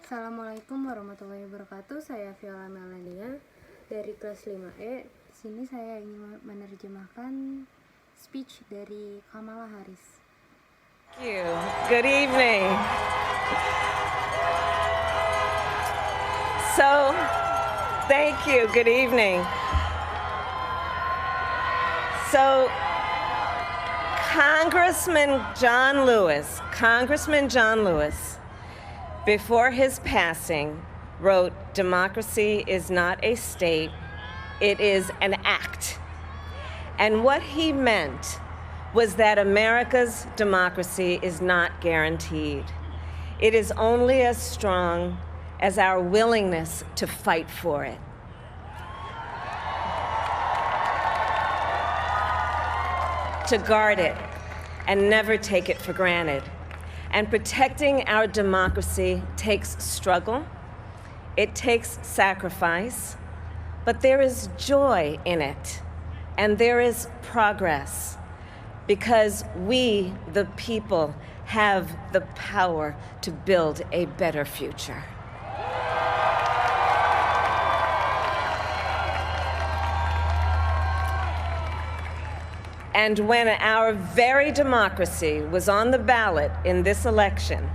Assalamualaikum warahmatullahi wabarakatuh. Saya Viola melania dari kelas 5E. Di sini saya ingin menerjemahkan speech dari Kamala Harris. Thank you. Good evening. Thank you. Good evening. Congressman John Lewis, before his passing, wrote, "Democracy is not a state, it is an act." And what he meant was that America's democracy is not guaranteed. It is only as strong as our willingness to fight for it. To guard it and never take it for granted. And protecting our democracy takes struggle, it takes sacrifice, but there is joy in it, and there is progress, because we, the people, have the power to build a better future. And when our very democracy was on the ballot in this election,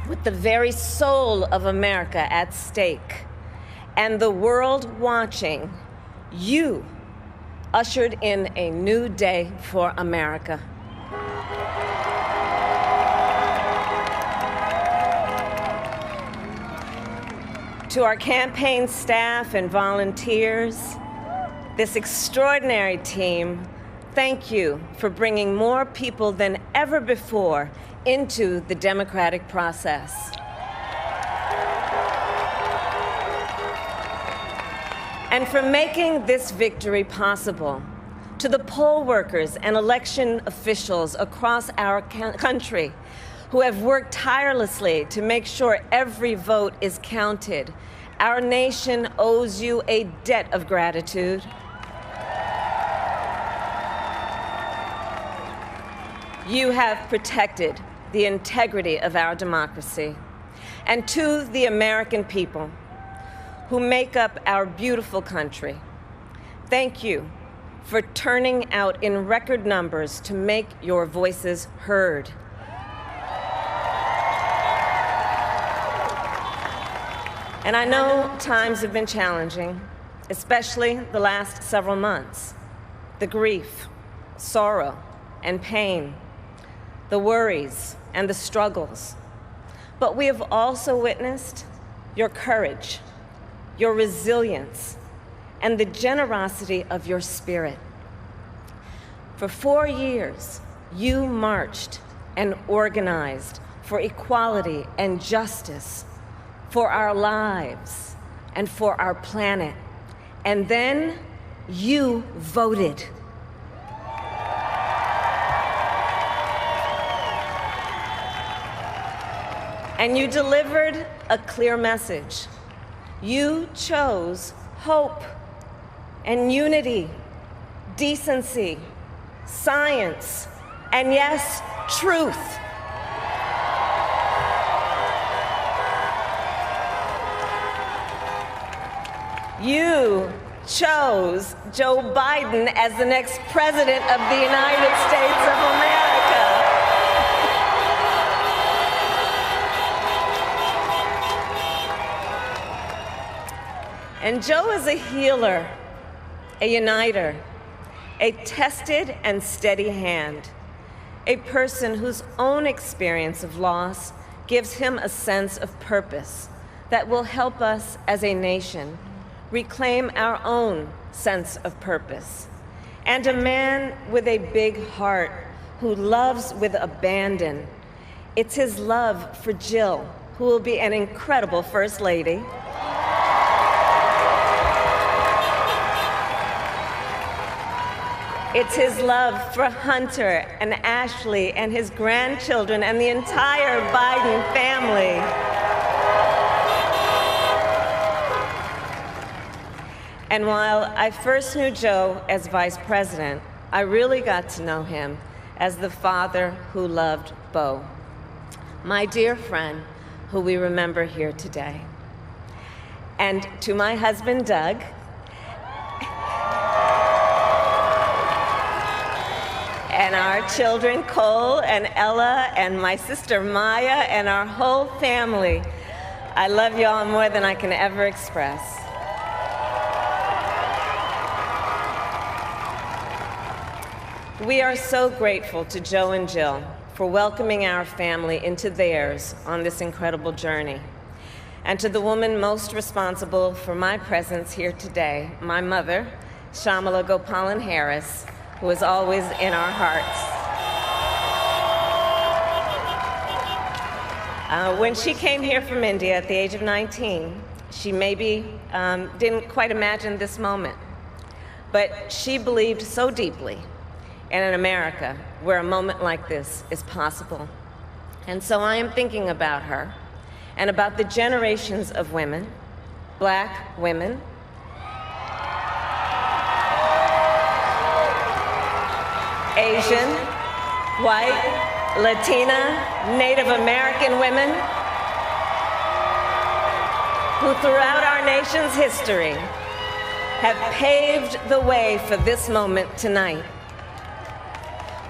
with the very soul of America at stake, and the world watching, you ushered in a new day for America. To our campaign staff and volunteers, this extraordinary team, thank you for bringing more people than ever before into the democratic process. And for making this victory possible. To the poll workers and election officials across our country who have worked tirelessly to make sure every vote is counted, our nation owes you a debt of gratitude. You have protected the integrity of our democracy. And to the American people who make up our beautiful country, thank you for turning out in record numbers to make your voices heard. And I know times have been challenging, especially the last several months. The grief, sorrow, and pain, the worries and the struggles. But we have also witnessed your courage, your resilience, and the generosity of your spirit. For 4 years, you marched and organized for equality and justice, for our lives and for our planet. And then you voted. And you delivered a clear message. You chose hope and unity, decency, science, and yes, truth. You chose Joe Biden as the next president of the United States of America. And Joe is a healer, a uniter, a tested and steady hand, a person whose own experience of loss gives him a sense of purpose that will help us as a nation reclaim our own sense of purpose. And a man with a big heart who loves with abandon. It's his love for Jill, who will be an incredible First Lady. It's his love for Hunter and Ashley and his grandchildren and the entire Biden family. And while I first knew Joe as vice president, I really got to know him as the father who loved Bo. My dear friend, who we remember here today. And to my husband, Doug, and our children, Cole and Ella, and my sister Maya, and our whole family, I love y'all more than I can ever express. We are so grateful to Joe and Jill for welcoming our family into theirs on this incredible journey. And to the woman most responsible for my presence here today, my mother, Shamala Gopalan Harris, who is always in our hearts. When she came here from India at the age of 19, she maybe didn't quite imagine this moment, but she believed so deeply in an America where a moment like this is possible. And so I am thinking about her and about the generations of women, Black women, Asian, white, Latina, Native American women who throughout our nation's history have paved the way for this moment tonight.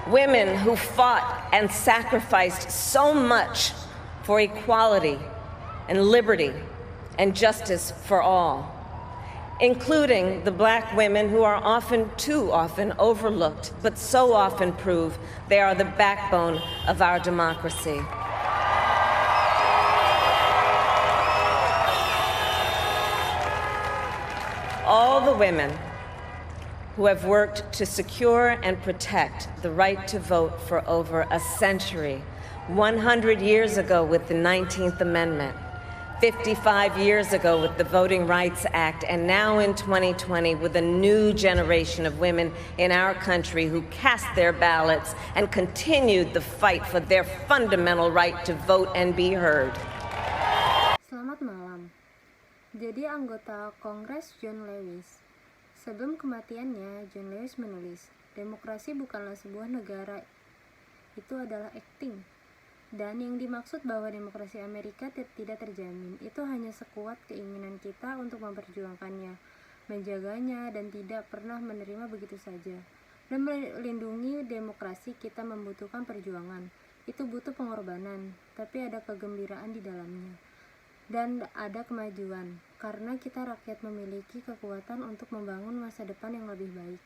Women who fought and sacrificed so much for equality and liberty and justice for all, including the Black women who are too often overlooked, but so often prove they are the backbone of our democracy. All the women who have worked to secure and protect the right to vote for over a century, 100 years ago with the 19th Amendment, 55 years ago with the Voting Rights Act, and now in 2020 with a new generation of women in our country who cast their ballots and continued the fight for their fundamental right to vote and be heard. Selamat malam. Jadi anggota Kongres John Lewis. Sebelum kematiannya, John Lewis menulis, demokrasi bukanlah sebuah negara, itu adalah acting. Dan yang dimaksud bahwa demokrasi Amerika tidak terjamin, itu hanya sekuat keinginan kita untuk memperjuangkannya, menjaganya, dan tidak pernah menerima begitu saja. Dan melindungi demokrasi kita membutuhkan perjuangan, itu butuh pengorbanan, tapi ada kegembiraan di dalamnya. Dan ada kemajuan, karena kita rakyat memiliki kekuatan untuk membangun masa depan yang lebih baik.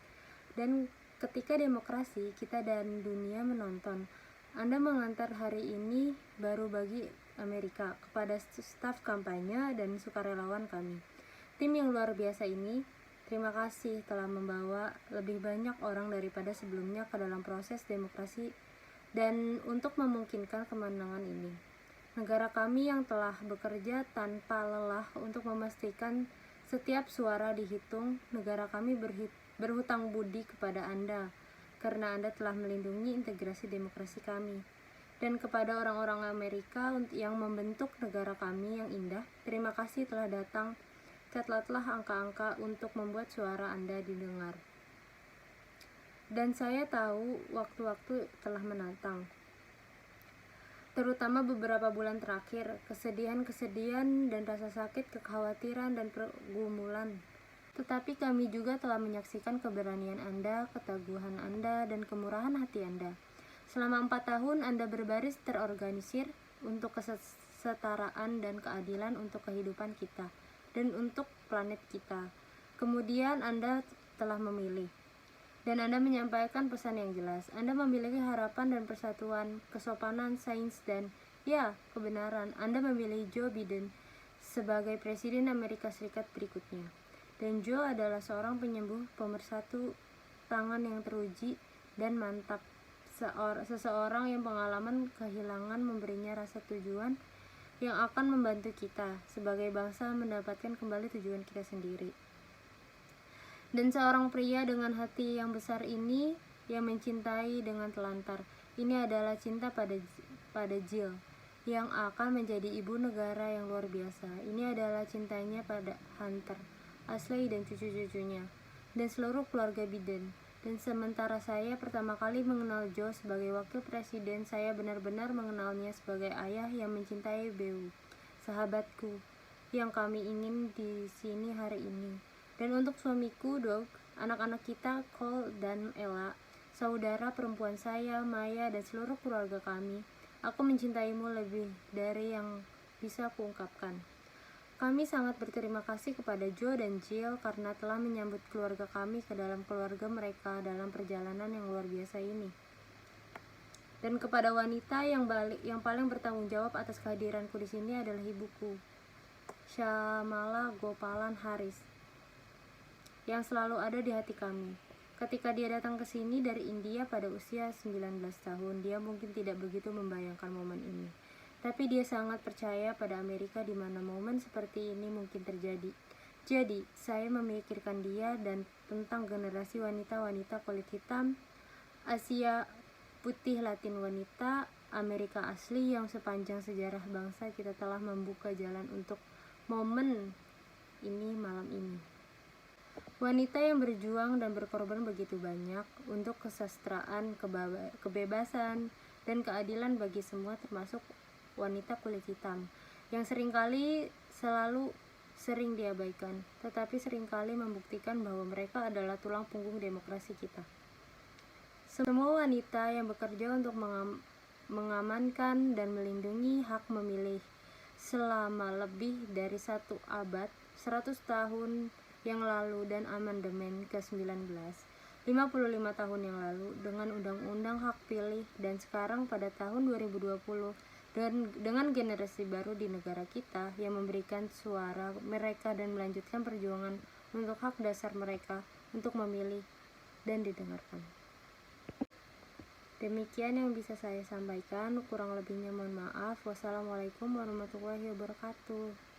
Dan ketika demokrasi, kita dan dunia menonton, Anda mengantar hari ini baru bagi Amerika kepada staf kampanye dan sukarelawan kami. Tim yang luar biasa ini, terima kasih telah membawa lebih banyak orang daripada sebelumnya ke dalam proses demokrasi dan untuk memungkinkan kemenangan ini. Negara kami yang telah bekerja tanpa lelah untuk memastikan setiap suara dihitung, negara kami berhutang budi kepada Anda, karena Anda telah melindungi integrasi demokrasi kami. Dan kepada orang-orang Amerika yang membentuk negara kami yang indah, terima kasih telah datang. Catatlah angka-angka untuk membuat suara Anda didengar. Dan saya tahu waktu-waktu telah menantang, terutama beberapa bulan terakhir, kesedihan dan rasa sakit, kekhawatiran dan pergumulan. Tetapi kami juga telah menyaksikan keberanian Anda, keteguhan Anda, dan kemurahan hati Anda. Selama 4 tahun Anda berbaris terorganisir untuk kesetaraan dan keadilan untuk kehidupan kita dan untuk planet kita. Kemudian Anda telah memilih, dan Anda menyampaikan pesan yang jelas. Anda memiliki harapan dan persatuan, kesopanan, sains, dan kebenaran. Anda memilih Joe Biden sebagai Presiden Amerika Serikat berikutnya. Dan Joe adalah seorang penyembuh, pemersatu tangan yang teruji dan mantap, seseorang yang pengalaman kehilangan memberinya rasa tujuan yang akan membantu kita sebagai bangsa mendapatkan kembali tujuan kita sendiri. Dan seorang pria dengan hati yang besar ini yang mencintai dengan telantar. Ini adalah cinta pada Jill yang akan menjadi ibu negara yang luar biasa. Ini adalah cintanya pada Hunter, Ashley dan cucu-cucunya, dan seluruh keluarga Biden. Dan sementara saya pertama kali mengenal Joe sebagai wakil presiden, saya benar-benar mengenalnya sebagai ayah yang mencintai Beau. sahabatku, yang kami ingin di sini hari ini. Dan untuk suamiku, Doug, anak-anak kita, Cole dan Ella, saudara perempuan saya, Maya, dan seluruh keluarga kami, aku mencintaimu lebih dari yang bisa kuungkapkan. Kami sangat berterima kasih kepada Joe dan Jill karena telah menyambut keluarga kami ke dalam keluarga mereka dalam perjalanan yang luar biasa ini. Dan kepada wanita yang paling bertanggung jawab atas kehadiranku di sini adalah ibuku, Shamala Gopalan Haris, yang selalu ada di hati kami. Ketika dia datang ke sini dari India pada usia 19 tahun, dia mungkin tidak begitu membayangkan momen ini. Tapi dia sangat percaya pada Amerika di mana momen seperti ini mungkin terjadi. Jadi, saya memikirkan dia dan tentang generasi wanita-wanita kulit hitam, Asia putih Latin wanita, Amerika asli yang sepanjang sejarah bangsa kita telah membuka jalan untuk momen ini malam ini. Wanita yang berjuang dan berkorban begitu banyak untuk kesetaraan, kebebasan, dan keadilan bagi semua termasuk wanita kulit hitam yang sering diabaikan, tetapi seringkali membuktikan bahwa mereka adalah tulang punggung demokrasi kita. Semua wanita yang bekerja untuk mengamankan dan melindungi hak memilih selama lebih dari 1 abad, 100 tahun yang lalu dan amandemen ke-19, 55 tahun yang lalu dengan undang-undang hak pilih, dan sekarang pada tahun 2020 dan dengan generasi baru di negara kita yang memberikan suara mereka dan melanjutkan perjuangan untuk hak dasar mereka untuk memilih dan didengarkan. Demikian yang bisa saya sampaikan, kurang lebihnya mohon maaf. Wassalamualaikum warahmatullahi wabarakatuh.